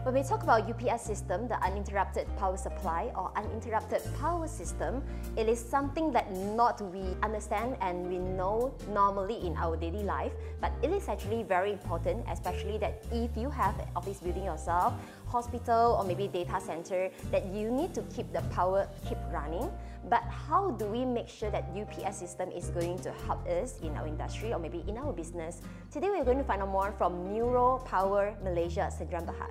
When we talk about UPS system, the uninterrupted power supply or uninterrupted power system, it is something that not we understand and we know normally in our daily life, but it is actually very important, especially that if you have an office building yourself, hospital or maybe data center, that you need to keep the power keep running. But how do we make sure that UPS system is going to help us in our industry or maybe in our business? Today we're going to find out more from Neuropower Malaysia, Sdn Bhd.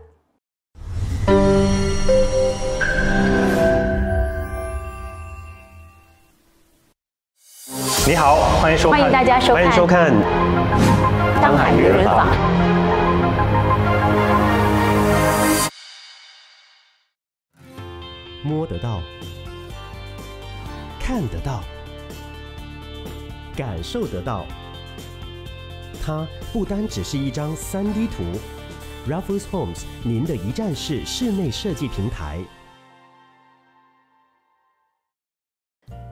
你好，欢迎收看，欢迎大家收看，欢迎收看《商海名人访》。摸得到，看得到，感受得到，它不单只是一张3D 图。Raffles Homes， 您的一站式室内设计平台。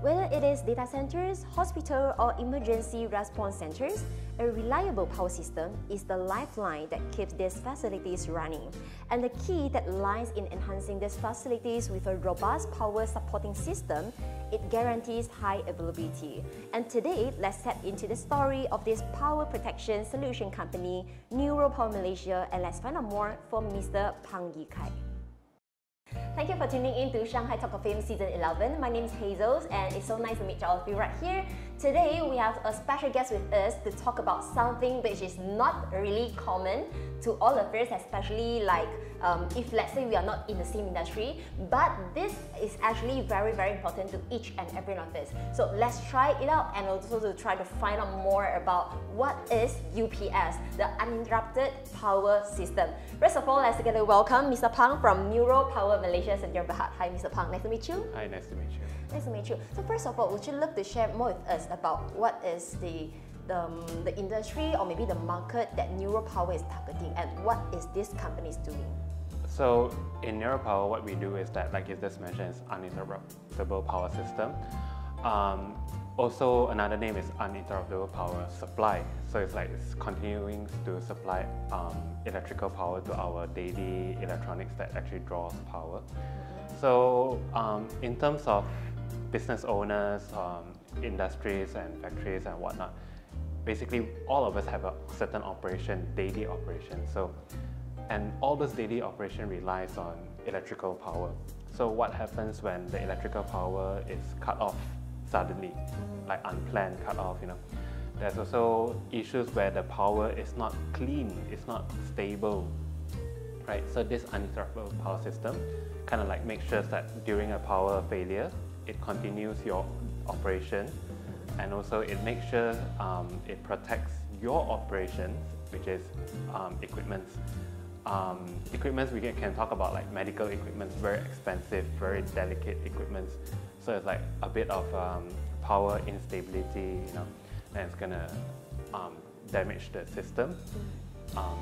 Whether it is data centers, hospital or emergency response centers, a reliable power system is the lifeline that keeps these facilities running. And the key that lies in enhancing these facilities with a robust power supporting system, it guarantees high availability. And today, let's tap into the story of this power protection solution company, Neuropower Malaysia, and let's find out more from Mr. Pang Yi Kai. Thank you for tuning in to Shanghai Talk of Fame Season 11. My name is Hazel and it's so nice to meet all of you right here. Today we have a special guest with us to talk about something which is not really common to all of us, especially like if let's say we are not in the same industry, but this is actually very important to each and every one of us. So let's try it out and also to try to find out more about what is UPS, the uninterrupted power system. First of all, let's together welcome Mr. Pang from Neuropower Malaysia, Sdn Bhd. Hi Mr. Pang, nice to meet you. Hi, nice to meet you. Nice to meet you. So first of all, would you love to share more with us about what is the industry or maybe the market that Neuropower is targeting and what is this company is doing? So in Neuropower, what we do is that, like you just mentioned, is uninterruptible power system. Also, another name is uninterruptible power supply. So it's like it's continuing to supply electrical power to our daily electronics that actually draws power. So in terms of business owners, industries and factories and whatnot, basically all of us have a certain operation, daily operation. And all this daily operation relies on electrical power. So what happens when the electrical power is cut off suddenly, like unplanned cut off, you know? There's also issues where the power is not clean, it's not stable, right? So this uninterruptible power system kind of like makes sure that during a power failure, it continues your operation, and also it makes sure it protects your operations, which is equipment. Equipment we can talk about, like medical equipment, very expensive, very delicate equipment. So it's like a bit of power instability, you know, and it's gonna damage the system.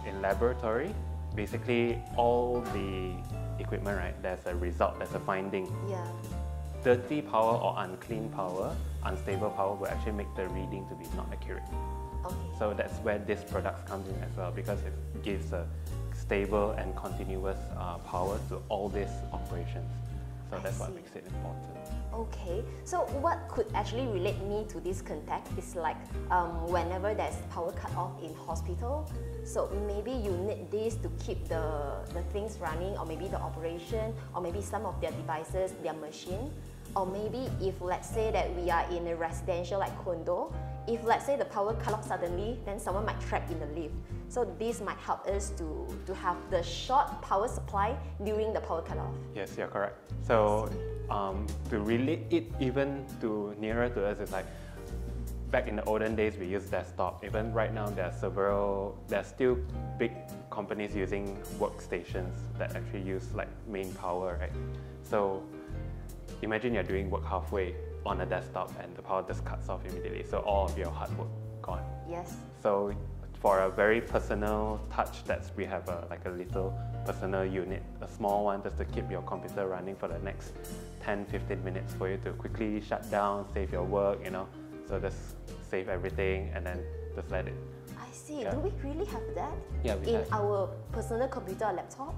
In laboratory, basically all the equipment, right? There's a result, there's a finding. Yeah. Dirty power or unclean power, unstable power will actually make the reading to be not accurate. Okay. So that's where this product comes in as well, because it gives a stable and continuous power to all these operations. So that's what makes it important. Okay, so what could actually relate me to this context is like whenever there's power cut off in hospital, so maybe you need this to keep the things running, or maybe the operation, or maybe some of their devices, their machine, or maybe if let's say that we are in a residential like condo, if let's say the power cut off suddenly, then someone might trap in the lift. So this might help us to have the short power supply during the power cut off. Yes, you're correct. So to relate it even to nearer to us, is like back in the olden days we used desktop. Even right now there's still big companies using workstations that actually use like main power, right? So imagine you're doing work halfway on a desktop and the power just cuts off immediately. So all of your hard work gone. Yes. So for a very personal touch, we have like a little personal unit, a small one, just to keep your computer running for the next 10-15 minutes for you to quickly shut down, save your work, you know. So just save everything and then just let it I see. Yeah. Do we really have that? Yeah, we in have. our personal computer or laptop?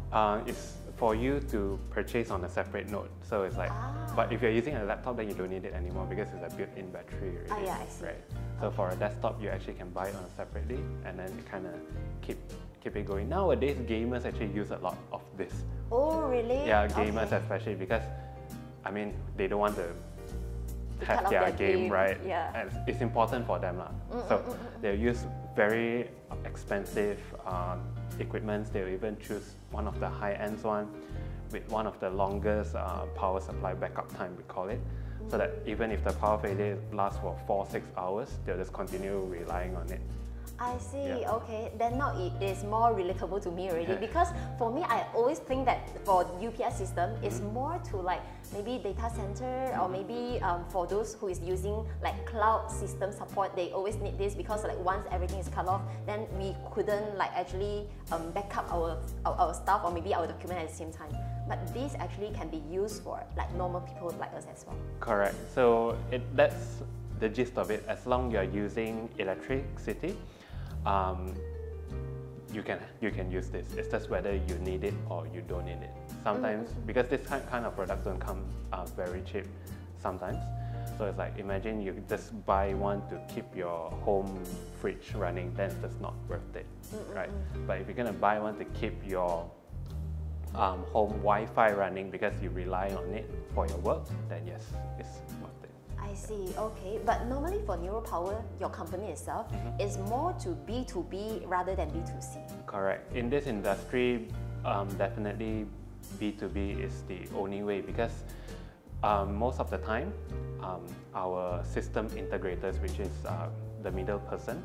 It's for you to purchase on a separate node. So it's like, but if you're using a laptop, then you don't need it anymore because it's a built-in battery already. Yeah, I see. Right. So for a desktop, you actually can buy it on separately, and then you kind of keep it going. Nowadays, gamers actually use a lot of this. Oh, really? Yeah, gamers Okay. especially because, I mean, they don't want to cut have off their their game, game, right? yeah. And it's important for them. So they'll use very expensive equipments. They'll even choose one of the high-end one with one of the longest power supply backup time, we call it. So that even if the power failure lasts for 4-6 hours, they'll just continue relying on it. I see, Yeah. okay. Then now it is more relatable to me already because for me, I always think that for UPS system, it's more to like maybe data center or maybe for those who is using like cloud system support, they always need this because like once everything is cut off, then we couldn't like actually back up our stuff or maybe our document at the same time. But this actually can be used for like normal people like us as well. Correct. So that's the gist of it. As long you're using electricity, you can use this. It's just whether you need it or you don't need it. Sometimes, because this kind of products don't come very cheap sometimes. So it's like, imagine you just buy one to keep your home fridge running, then it's just not worth it, right? But if you're gonna buy one to keep your home Wi-Fi running because you rely on it for your work, then yes, it's worth it. I see, okay. But normally for Neuropower, your company itself is more to B2B rather than B2C. Correct. In this industry, definitely B2B is the only way because most of the time, our system integrators, which is the middle person,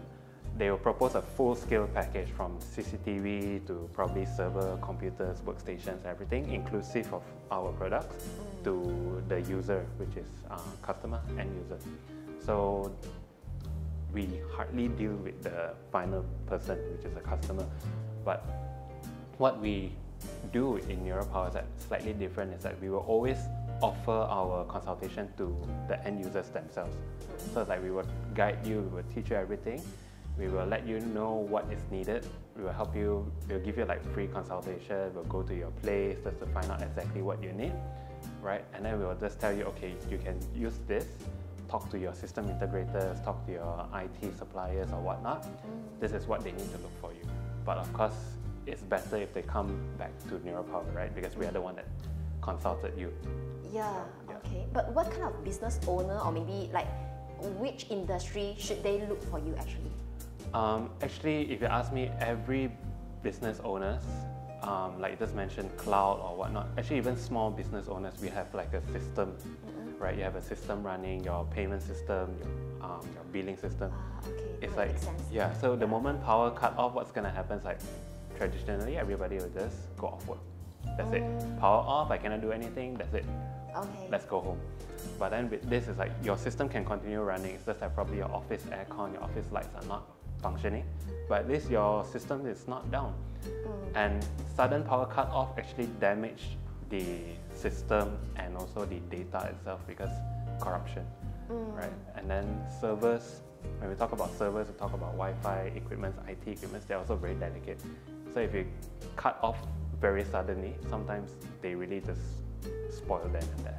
they will propose a full-scale package from CCTV to probably server, computers, workstations, everything, inclusive of our products, to the user, which is customer, end user. So we hardly deal with the final person, which is a customer. But what we do in Neuropower is slightly different, is that we will always offer our consultation to the end users themselves. So it's like we will guide you, we will teach you everything. We will let you know what is needed. We will help you, we'll give you like free consultation. We'll go to your place just to find out exactly what you need, right? And then we will just tell you, okay, you can use this, talk to your system integrators, talk to your IT suppliers or whatnot. This is what they need to look for you. But of course, it's better if they come back to Neuropower, right? Because we are the one that consulted you. Yeah, okay. But what kind of business owner or maybe like which industry should they look for you actually? Actually, if you ask me, every business owners, like you just mentioned, cloud or whatnot, actually even small business owners, we have like a system, right? You have a system running, your payment system, your billing system. Okay, It's that like, makes sense. yeah, so the moment power cut off, what's gonna happen is like, traditionally, everybody will just go off work. That's it. Power off, I cannot do anything, that's it. Okay. Let's go home. But then with this, it's like your system can continue running. It's just that probably your office aircon, your office lights are not functioning. But at least your system is not down. And sudden power cut off actually damaged the system and also the data itself because corruption, right? And then servers, when we talk about servers, we talk about Wi-Fi equipment, IT equipment, they're also very delicate. So if you cut off very suddenly, sometimes they really just spoil them and there.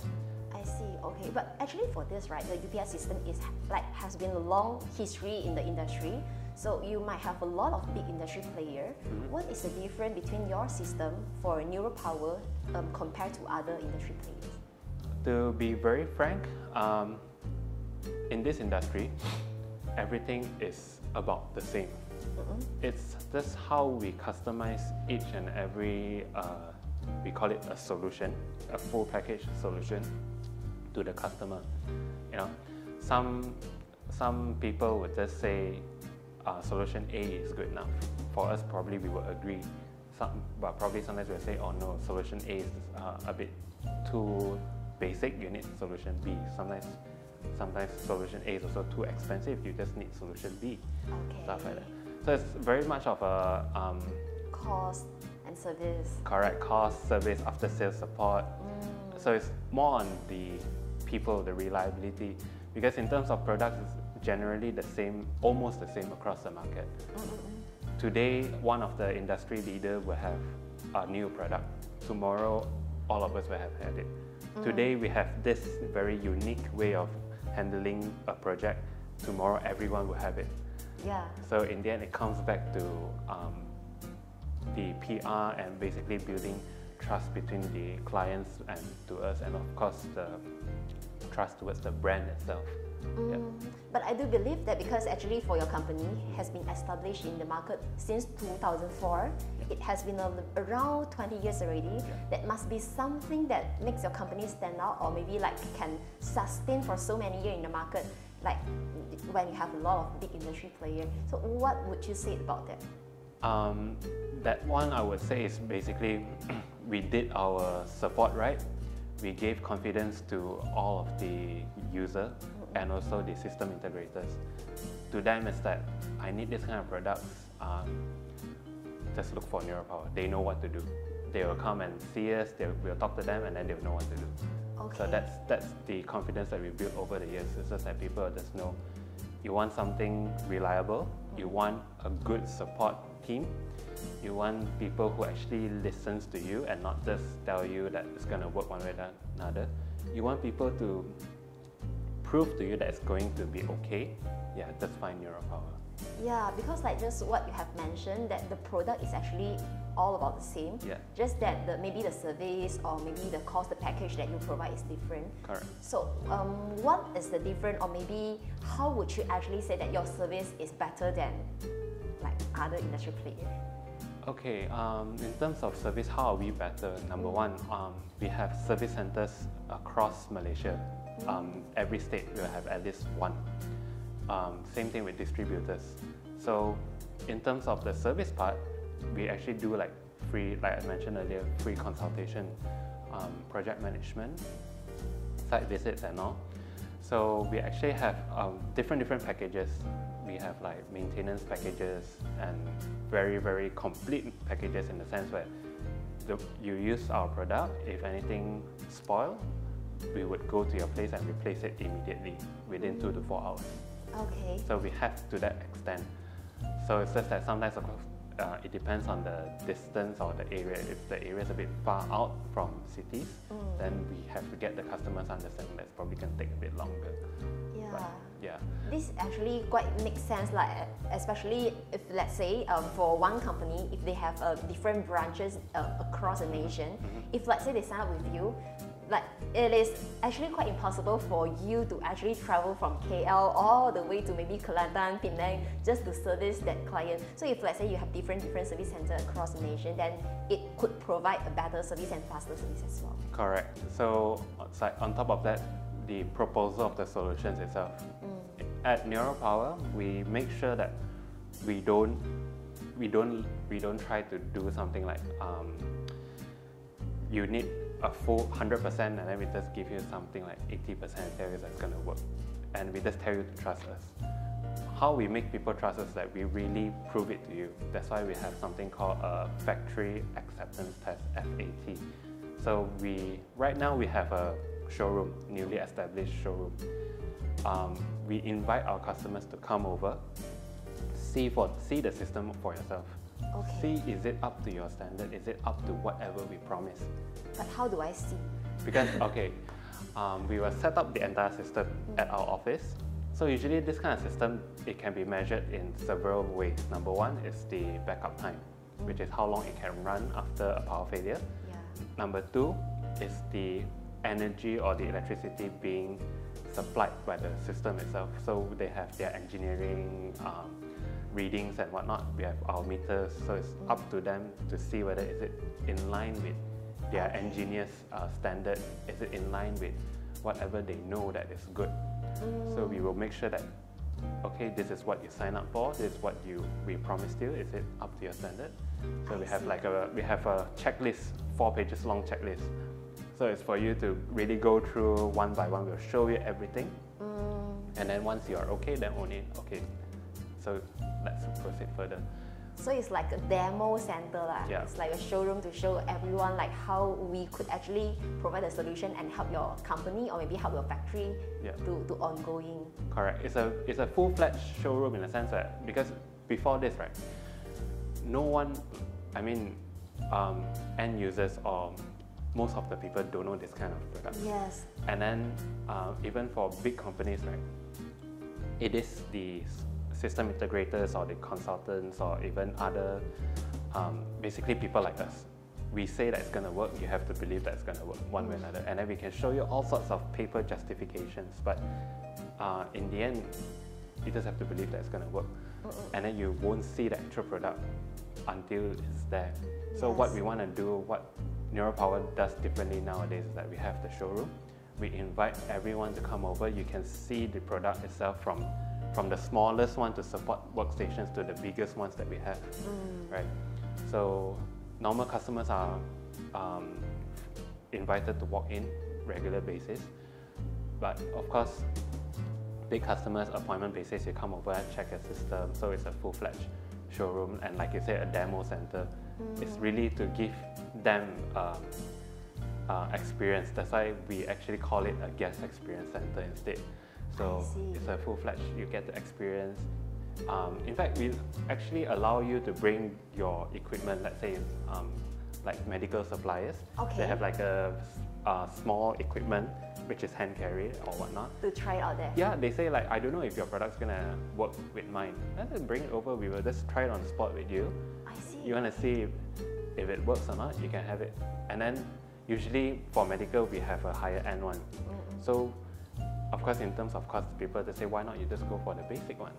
I see, okay. But actually for this, right, the UPS system is like has been a long history in the industry. So you might have a lot of big industry players. What is the difference between your system for Neuropower compared to other industry players? To be very frank, in this industry, everything is about the same. It's just how we customize each and every, we call it a solution, a full package solution to the customer. You know, some people would just say solution A is good enough. For us, probably we will agree. But probably sometimes we'll say, oh no, solution A is a bit too basic. You need solution B. Sometimes solution A is also too expensive. You just need solution B. Okay. Stuff like that. So it's very much of a cost and service. Correct, cost, service, after sales support. So it's more on the people, the reliability. Because in terms of products, generally the same, almost the same across the market. Today, one of the industry leader will have a new product. Tomorrow, all of us will have had it. Today, we have this very unique way of handling a project. Tomorrow, everyone will have it. Yeah. So in the end, it comes back to the PR and basically building trust between the clients and to us, and of course the trust towards the brand itself. Yeah. But I do believe that because actually for your company has been established in the market since 2004, it has been around 20 years already. That must be something that makes your company stand out, or maybe like can sustain for so many years in the market, like when you have a lot of big industry players. So what would you say about that? That one I would say is basically we did our support right. We gave confidence to all of the user and also the system integrators. To them it's that I need this kind of products, just look for Neuropower. They know what to do. They will come and see us, we'll talk to them, and then they'll know what to do. Okay. So that's the confidence that we built over the years. It's just that people just know you want something reliable, you want a good support team, you want people who actually listens to you and not just tell you that it's going to work one way or another. You want people to prove to you that it's going to be okay. Yeah, just find Neuropower. Yeah, because like just what you have mentioned, that the product is actually all about the same. Yeah. Just that maybe the service or maybe the cost, the package that you provide is different. Correct. So what is the difference, or maybe how would you actually say that your service is better than like other industry players? Okay, in terms of service, how are we better? Number one, we have service centers across Malaysia. Every state will have at least one. Same thing with distributors. So in terms of the service part, we actually do like free, like I mentioned earlier, free consultation, project management, site visits and all. So we actually have different packages. We have like maintenance packages and very complete packages, in the sense where you use our product, if anything spoil, we would go to your place and replace it immediately within 2 to 4 hours. Okay. So we have to that extent. So it's just that sometimes of course, it depends on the distance or the area. If the area is a bit far out from cities, then we have to get the customers understand that's probably going to take a bit longer. Yeah. But, yeah. This actually quite makes sense, like especially if, let's say, for one company, if they have different branches across the nation, if let's say they sign up with you, like it is actually quite impossible for you to actually travel from KL all the way to maybe Kelantan, Penang, just to service that client. So if let's say you have different service centers across the nation, then it could provide a better service and faster service as well. Correct. So on top of that, the proposal of the solutions itself. At Neuropower, we make sure that we don't try to do something like you need a full 100% and then we just give you something like 80% and tell you that's going to work, and we just tell you to trust us. How we make people trust us is that we really prove it to you. That's why we have something called a factory acceptance test, FAT. So right now we have a showroom, newly established showroom. We invite our customers to come over, see the system for yourself. Okay. See, is it up to your standard? Is it up to whatever we promise? But how do I see? Because, okay, we will set up the entire system at our office. So usually this kind of system, it can be measured in several ways. Number one is the backup time, which is how long it can run after a power failure. Yeah. Number two is the energy or the electricity being supplied by the system itself. So they have their engineering readings and whatnot. We have our meters, so it's up to them to see whether is it in line with their engineers' standard, is it in line with whatever they know that is good. So we will make sure that, okay, this is what you sign up for, this is what we promised you, is it up to your standard? So we have a checklist, 4 pages long checklist. So it's for you to really go through one by one. We'll show you everything, and then once you are okay, then only okay. So let's proceed further. So it's like a demo center lah. Yeah. It's like a showroom to show everyone like how we could actually provide a solution and help your company or maybe help your factory to ongoing. Correct. It's a full-fledged showroom in a sense that, because before this, right, no one, I mean, end users or most of the people don't know this kind of product. Yes. And then even for big companies, right, it is the system integrators or the consultants or even other, basically people like us. We say that it's going to work, you have to believe that it's going to work one way or another. And then we can show you all sorts of paper justifications, but in the end, you just have to believe that it's going to work. And then you won't see the actual product until it's there. So what we want to do, what Neuropower does differently nowadays is that we have the showroom. We invite everyone to come over. You can see the product itself from the smallest one to support workstations to the biggest ones that we have, right? So normal customers are invited to walk in regular basis, but of course, big customers, appointment basis, you come over and check a system. So it's a full-fledged showroom, and like you said, a demo center. It's really to give them experience. That's why we actually call it a guest experience center instead. So it's a full-fledged, you get the experience. In fact, we actually allow you to bring your equipment, let's say like medical suppliers. They have like a small equipment which is hand carried or whatnot. To try it out there. Yeah, they say like, I don't know if your product's gonna work with mine. Then bring it over, we will just try it on the spot with you. I see. You wanna see if it works or not, you can have it. And then usually for medical, we have a higher end one. So of course, in terms of cost, people just say, why not you just go for the basic one?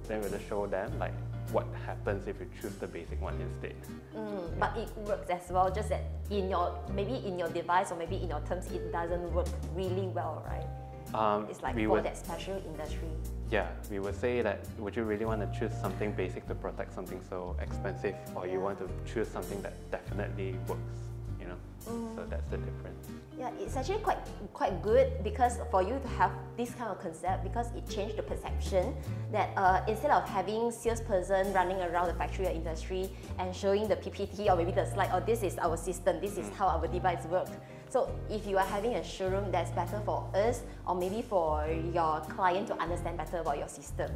Then we'll just show them like what happens if you choose the basic one instead. But it works as well, just that maybe in your device or maybe in your terms, it doesn't work really well, right? It's like for that special industry. Yeah, we would say that, would you really want to choose something basic to protect something so expensive, or you want to choose something that definitely works, you know? So that's the difference. Yeah, it's actually quite good, because for you to have this kind of concept, because it changed the perception that instead of having salesperson running around the factory or industry and showing the PPT or maybe the slide, oh, this is our system, this is how our device works. So if you are having a showroom, that's better for us or maybe for your client to understand better about your system,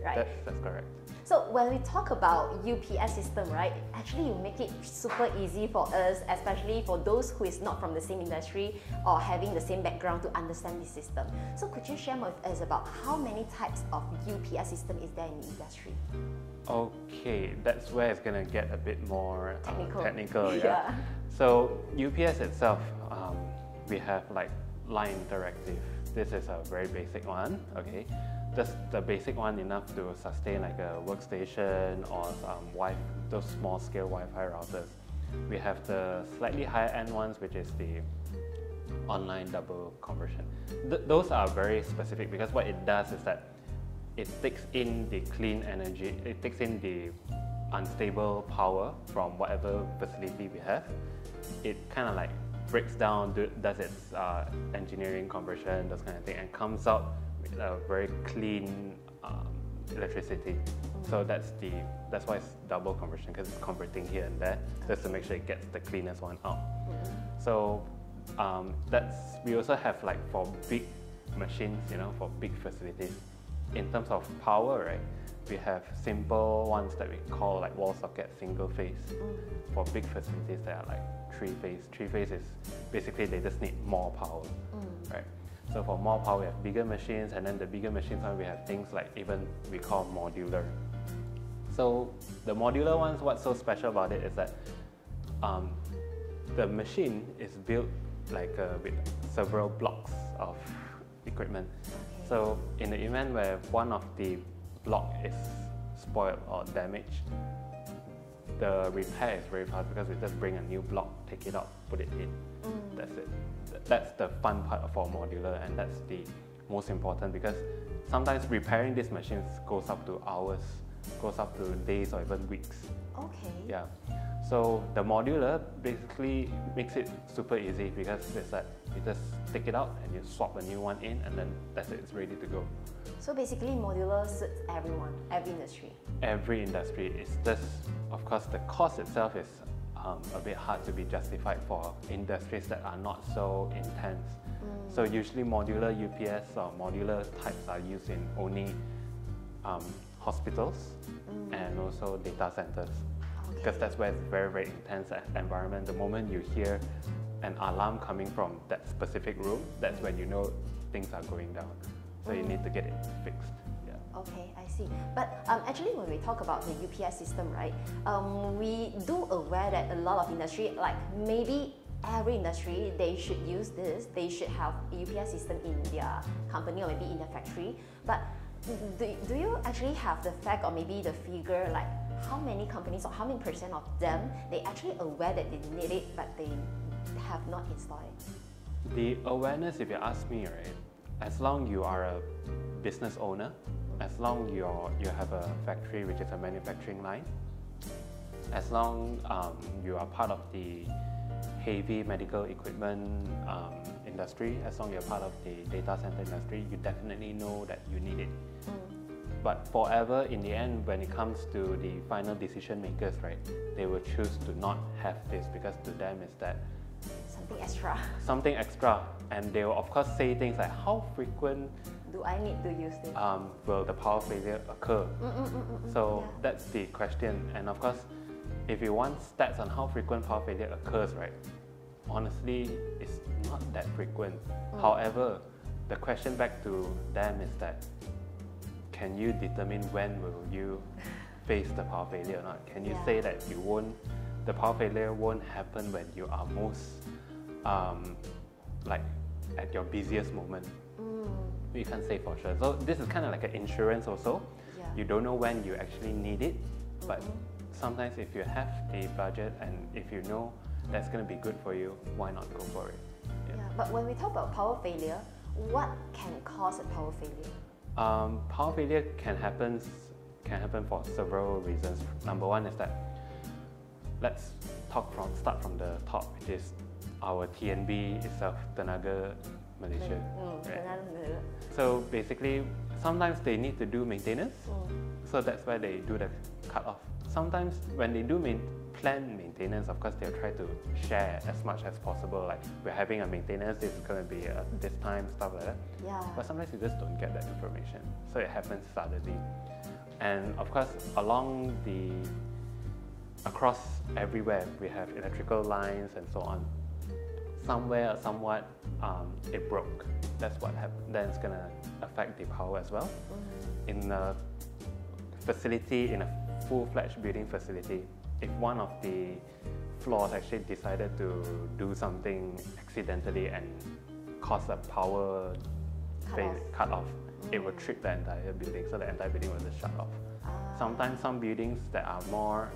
right? That's correct. So when we talk about UPS system, right, actually you make it super easy for us, especially for those who is not from the same industry or having the same background to understand this system. So could you share with us about how many types of UPS system is there in the industry? Okay, that's where it's going to get a bit more technical. Yeah. So UPS itself, we have like line interactive. This is a very basic one, okay? Just the basic one enough to sustain like a workstation or those small scale Wi-Fi routers. We have the slightly higher end ones, which is the online double conversion. Those are very specific because what it does is that it takes in the clean energy, it takes in the unstable power from whatever facility we have. It kind of like breaks down, does its engineering conversion, those kind of thing, and comes out with a very clean electricity. So that's why it's double conversion, because it's converting here and there, just to make sure it gets the cleanest one out. So we also have like for big machines, you know, for big facilities. In terms of power, right, we have simple ones that we call like wall socket single phase. For big facilities that are like three phase. Three phase is basically they just need more power, right? So for more power, we have bigger machines, and then the bigger machines we have things like even we call modular. So the modular ones, what's so special about it is that the machine is built like with several blocks of equipment. So in the event where one of the block is spoiled or damaged, the repair is very fast because we just bring a new block, take it out, put it in. That's it. That's the fun part for modular, and that's the most important, because sometimes repairing these machines goes up to hours goes up to days or even weeks. Okay. Yeah. So the modular basically makes it super easy because it's that you just take it out and you swap a new one in, and then that's it, it's ready to go. So basically modular suits everyone, every industry. Every industry. It's just, of course, the cost itself is a bit hard to be justified for industries that are not so intense. So usually modular UPS or modular types are used in only hospitals and also data centers. Because that's where it's very, very intense environment. The moment you hear an alarm coming from that specific room, that's when you know things are going down. So you need to get it fixed. Yeah. Okay, I see. But actually when we talk about the UPS system, right, we do aware that a lot of industry, like maybe every industry, they should use this, they should have a UPS system in their company or maybe in their factory. But do you actually have the fact or maybe the figure, like how many companies or how many % of them they actually aware that they need it but they have not installed it? The awareness, if you ask me, right, as long you are a business owner, as long you have a factory which is a manufacturing line, as long you are part of the heavy medical equipment industry, as long you're part of the data center industry, you definitely know that you need it. But forever, in the end, when it comes to the final decision makers, right, they will choose to not have this because to them is that something extra. Something extra, and they will of course say things like, how frequent do I need to use this? Will the power failure occur? So that's the question. And of course, if you want stats on how frequent power failure occurs, right, honestly, it's not that frequent. However, the question back to them is that, can you determine when will you face the power failure or not? Can you say that the power failure won't happen when you are most, like at your busiest moment? You can't say for sure. So this is kind of like an insurance also. You don't know when you actually need it, but sometimes if you have the budget and if you know that's going to be good for you, why not go for it? But when we talk about power failure, what can cause a power failure? Power failure can happen for several reasons. Number one is that, let's start from the top, which is our TNB itself, Tenaga Malaysia. Right? So basically, sometimes they need to do maintenance, so that's why they do the cut-off. Sometimes when they do planned maintenance, of course they'll try to share as much as possible, like we're having a maintenance, this is going to be this time, stuff like that. But sometimes you just don't get that information, so it happens suddenly. And of course, across everywhere, we have electrical lines and so on. Somewhere or somewhat, it broke. That's what happened. Then it's going to affect the power as well. In a facility, in a full-fledged building facility, if one of the floors actually decided to do something accidentally and cause a power cut off, it will trip the entire building, so the entire building will just shut off. Sometimes some buildings that are more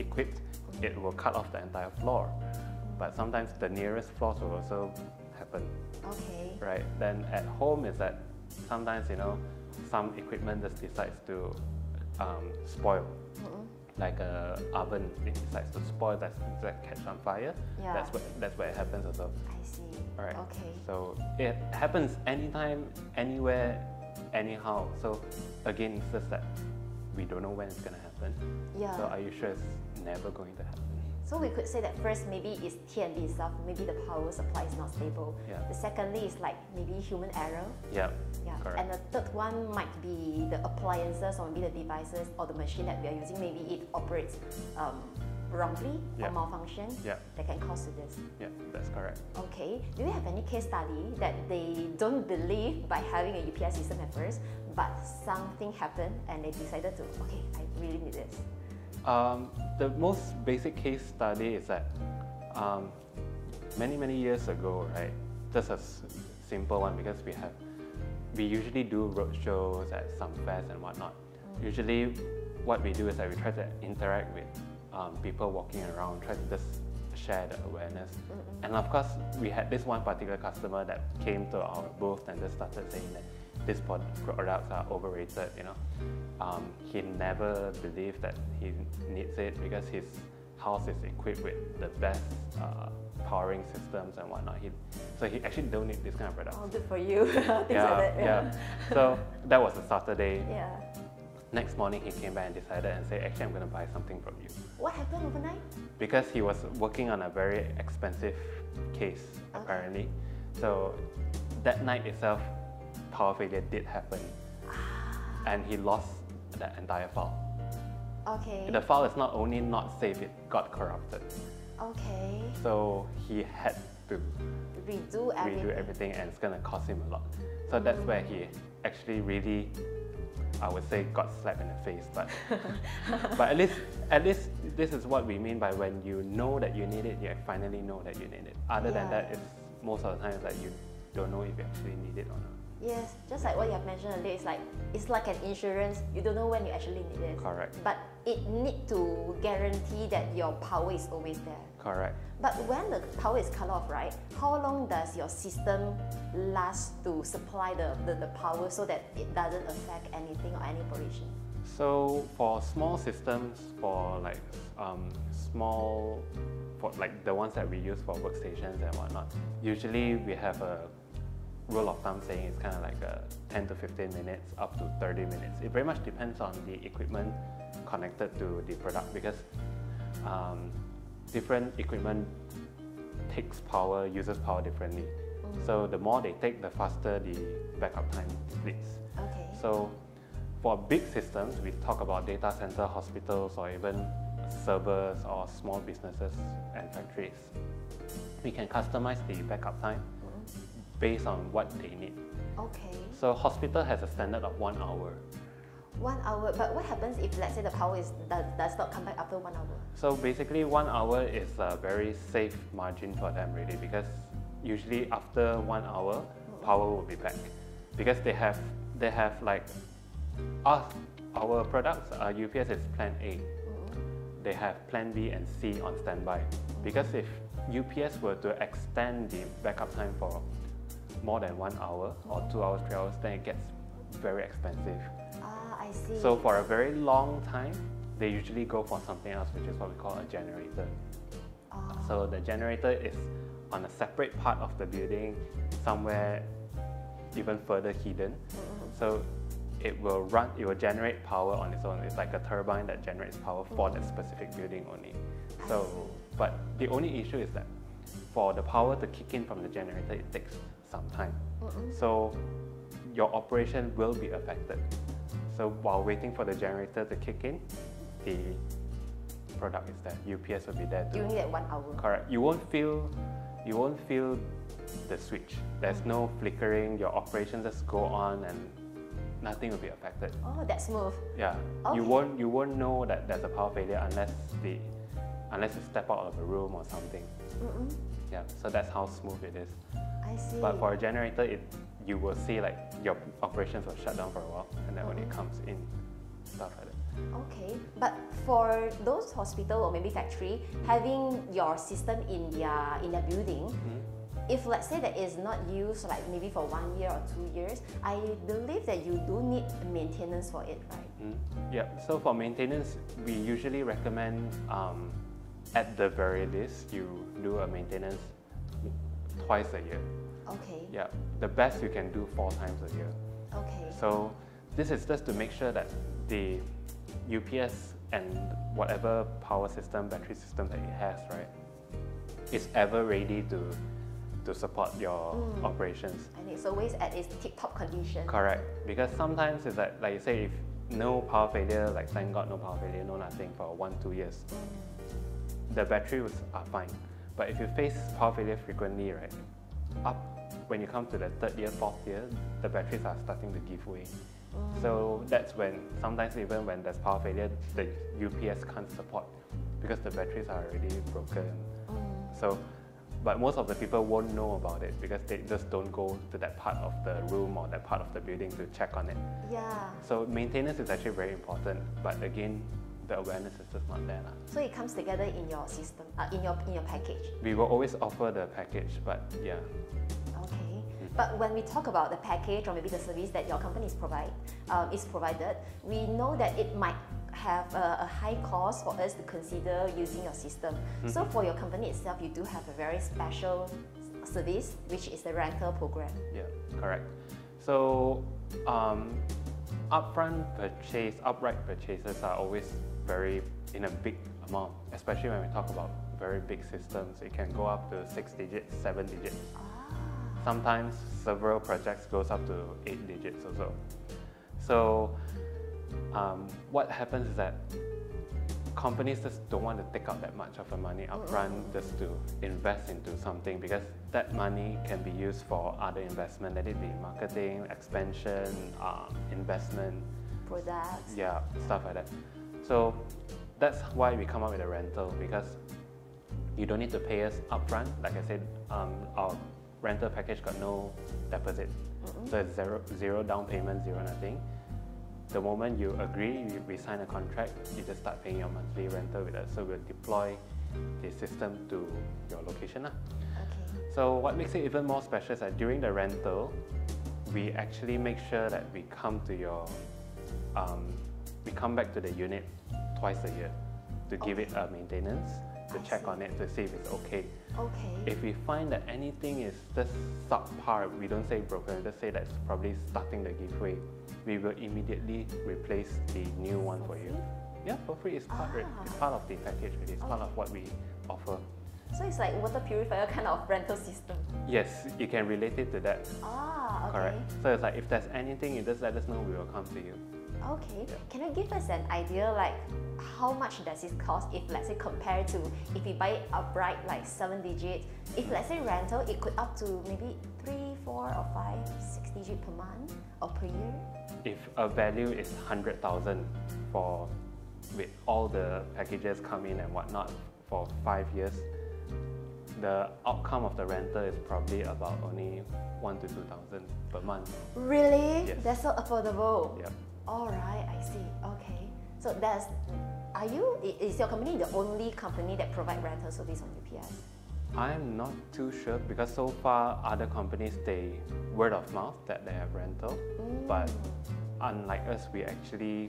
equipped, it will cut off the entire floor. But sometimes the nearest floors will also happen. Okay. Right. Then at home is that sometimes, you know, some equipment just decides to spoil. Like a oven, it decides to spoil, that catch on fire. That's where it happens also. I see. Right. Okay. So it happens anytime, anywhere, anyhow. So again, it's just that we don't know when it's gonna happen. So are you sure it's never going to happen? So we could say that first maybe it's TNB itself, maybe the power supply is not stable. The secondly is like maybe human error. Correct. And the third one might be the appliances or maybe the devices or the machine that we are using, maybe it operates wrongly or malfunction that can cause this. That's correct. Okay. Do you have any case study that they don't believe by having a UPS system at first, but something happened and they decided to, okay, I really need this? The most basic case study is that many years ago, right? Just a simple one, because we usually do roadshows at some fairs and whatnot. Usually, what we do is that we try to interact with people walking around, try to just share the awareness. And of course, we had this one particular customer that came to our booth and just started saying that, these products are overrated, you know. He never believed that he needs it because his house is equipped with the best powering systems and whatnot. So he actually don't need this kind of product. Oh, good for you. Things like Yeah, that. yeah. So that was a Saturday. Yeah. Next morning he came back and decided and said, actually I'm going to buy something from you. What happened overnight? Because he was working on a very expensive case, apparently. So that night itself, power failure did happen. And he lost that entire file. Okay. The file is not only not safe, it got corrupted. Okay. So he had to Redo everything, and it's going to cost him a lot. So that's where he actually really, I would say, got slapped in the face. But at least this is what we mean by when you know that you need it, you finally know that you need it. Other than that, it's most of the time that you don't know if you actually need it or not. Yes, just like what you have mentioned earlier, it's like an insurance. You don't know when you actually need it. Correct. But it need to guarantee that your power is always there. Correct. But when the power is cut off, right? How long does your system last to supply the power so that it doesn't affect anything or any operation? So for small systems, for the ones that we use for workstations and whatnot, usually we have a rule of thumb saying it's kind of like 10 to 15 minutes up to 30 minutes. It very much depends on the equipment connected to the product, because different equipment uses power differently. So the more they take, the faster the backup time splits. Okay. So for big systems, we talk about data center, hospitals, or even servers or small businesses and factories. We can customize the backup time based on what they need. Okay. So hospital has a standard of 1 hour. 1 hour, but what happens if, let's say, the power does not come back after 1 hour? So basically 1 hour is a very safe margin for them, really, because usually after 1 hour, power will be back, because they have like our products. UPS is Plan A. They have Plan B and C on standby, because if UPS were to extend the backup time for more than 1 hour or 2 hours, 3 hours, then it gets very expensive. I see. So for a very long time, they usually go for something else, which is what we call a generator. So the generator is on a separate part of the building, somewhere even further hidden. So it will generate power on its own. It's like a turbine that generates power for that specific building only. So, but the only issue is that for the power to kick in from the generator, it takes some time. So your operation will be affected. So while waiting for the generator to kick in, the product is there. UPS will be there too. You need that 1 hour. Correct. You won't feel the switch. There's no flickering. Your operations just go on and nothing will be affected. Oh, that's smooth. Yeah. Okay. You won't know that there's a power failure unless you step out of a room or something. Yeah. So that's how smooth it is. I see. But for a generator, you will see like your operations will shut down for a while, and then when it comes in, stuff like that. Okay, but for those hospital or maybe factory having your system in their building, if let's say that is not used like maybe for 1 year or 2 years, I believe that you do need maintenance for it, right? Yeah. So for maintenance, we usually recommend at the very least you do a maintenance twice a year. Okay. Yeah. The best you can do 4 times a year. Okay. So this is just to make sure that the UPS and whatever power system, battery system that it has, right, is ever ready to support your operations. And it's always at its tip-top condition. Correct. Because sometimes it's like you say, if no power failure, like thank God no power failure, no nothing for 1-2 years, the batteries are fine. But if you face power failure frequently, right, when you come to the 3rd year, 4th year, the batteries are starting to give way. So that's when, sometimes even when there's power failure, the UPS can't support because the batteries are already broken. So, but most of the people won't know about it because they just don't go to that part of the room or that part of the building to check on it. Yeah. So maintenance is actually very important, but again, the awareness is just not there. So it comes together in your system, in your package. We will always offer the package, but yeah. Okay. But when we talk about the package or maybe the service that your company is provided, we know that it might have a high cost for us to consider using your system. So for your company itself, you do have a very special service, which is the rental program. Yeah, correct. So outright purchases are always very in a big amount, especially when we talk about very big systems. It can go up to 6 digits, 7 digits. Sometimes several projects goes up to 8 digits or so. So what happens is that companies just don't want to take out that much of the money upfront just to invest into something, because that money can be used for other investment, let it be marketing, expansion, investment, Products. yeah, stuff like that. So that's why we come up with a rental, because you don't need to pay us upfront. Like I said, our rental package got no deposit, so it's zero down payment, zero nothing. The moment you agree, we sign a contract, you just start paying your monthly rental with us. So we'll deploy the system to your location. Okay. So what makes it even more special is that during the rental, we actually make sure that we come to your, we come back to the unit twice a year to give it a maintenance, to check on it to see if it's okay. Okay. If we find that anything is just subpar, we don't say broken, we just say that it's probably starting to give way, we will immediately replace the new one for you. Yeah, for free. It's part of the package. It's part of what we offer. So it's like water purifier kind of rental system. Yes, you can relate it to that. Okay. Correct. So it's like if there's anything, you just let us know, we will come to you. Okay. Yeah. Can you give us an idea like how much does it cost if, let's say, compared to if you buy it outright like 7 digit, if let's say rental, it could up to maybe 3, 4 or 5, 6 digit per month or per year? If a value is 100,000 for with all the packages come in and whatnot for 5 years, the outcome of the rental is probably about only 1,000 to 2,000 per month. Really? Yes. That's so affordable. Yep. All right, I see. Okay. So is your company the only company that provide rental service on UPS? I'm not too sure, because so far other companies, they word of mouth that they have rental, but unlike us, we actually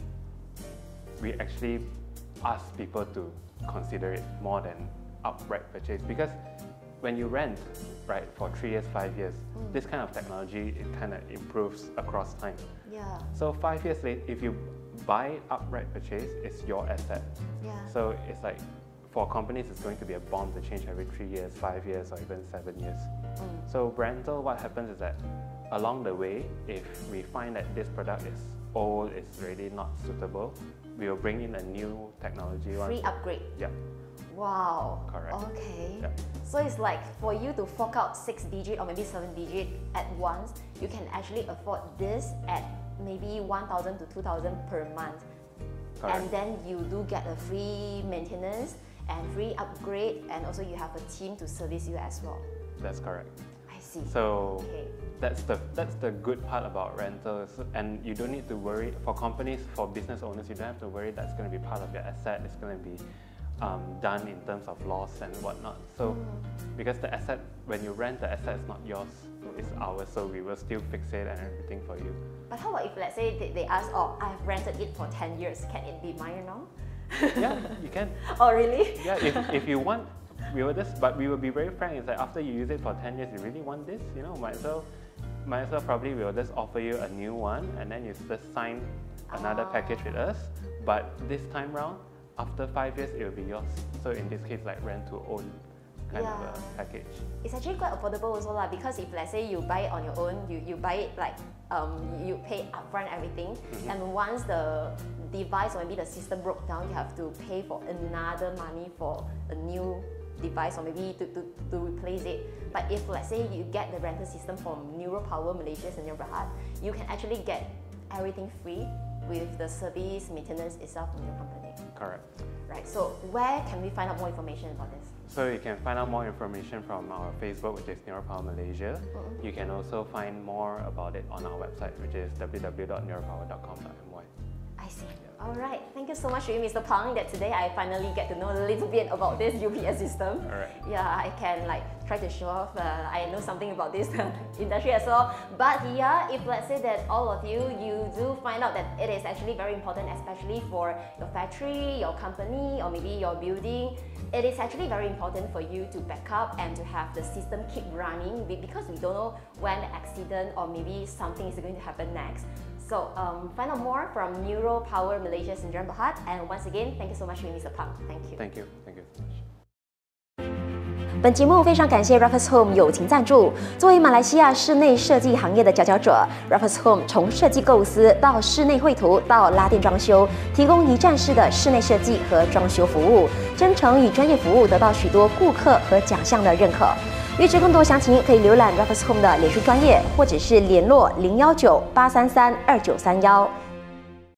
ask people to consider it more than outright purchase, because when you rent, right, for 3 years, 5 years, this kind of technology, it kind of improves across time. Yeah. So 5 years later, if you buy outright purchase, it's your asset. Yeah. So it's like, for companies, it's going to be a bond to change every 3 years, 5 years, or even 7 years. So rental, what happens is that along the way, if we find that this product is old, it's really not suitable, we will bring in a new technology. Free upgrade. Yeah. Wow. Correct. Okay. Yeah. So it's like for you to fork out 6 digit or maybe 7 digit at once, you can actually afford this at maybe 1,000 to 2,000 per month. Correct. And then you do get a free maintenance and free upgrade, and also you have a team to service you as well. That's correct. I see. So okay. that's the good part about rentals, and you don't need to worry, for companies, for business owners, you don't have to worry that's going to be part of your asset, it's going to be done in terms of loss and whatnot. So because the asset, when you rent, the asset is not yours, it's ours, so we will still fix it and everything for you. But how about if, let's say, they ask, oh, I've rented it for 10 years, can it be mine now? Yeah, you can. Oh, really? Yeah, if you want, we will be very frank. It's like after you use it for 10 years, you really want this, you know, might as well probably we'll just offer you a new one, and then you just sign another package with us. But this time round, after 5 years, it will be yours. So in this case, like rent to own kind of a package. It's actually quite affordable also lah, because if let's say you buy it on your own, you buy it like you pay upfront everything, and once the device or maybe the system broke down, you have to pay for another money for a new device or maybe to replace it. But if let's say you get the rental system from Neuropower Malaysia and Berhad, you can actually get everything free with the service maintenance itself from your company. Correct. Right, so where can we find out more information about this? So you can find out more information from our Facebook, which is Neuropower Malaysia. You can also find more about it on our website, which is www.neuropower.com.my. I see. All right. Thank you so much to you, Mr. Pang, that today I finally get to know a little bit about this UPS system. All right. Yeah, I can like try to show off I know something about this industry as well. But yeah, if let's say that all of you do find out that it is actually very important, especially for your factory, your company, or maybe your building, it is actually very important for you to back up and to have the system keep running because we don't know when the accident or maybe something is going to happen next. So find out more from Neuropower Malaysia Sdn Bhd. And once again, thank you so much to Mr. Pang. Thank you. Thank you. Thank you so much. 本节目非常感谢 Raffles Home 友情赞助。作为马来西亚室内设计行业的佼佼者 ，Raffles Home 从设计构思到室内绘图到拉电装修，提供一站式的室内设计和装修服务，真诚与专业服务得到许多顾客和奖项的认可。预知更多详情，可以浏览 Raffles Home 的脸书专页，或者是联络019-833-2931。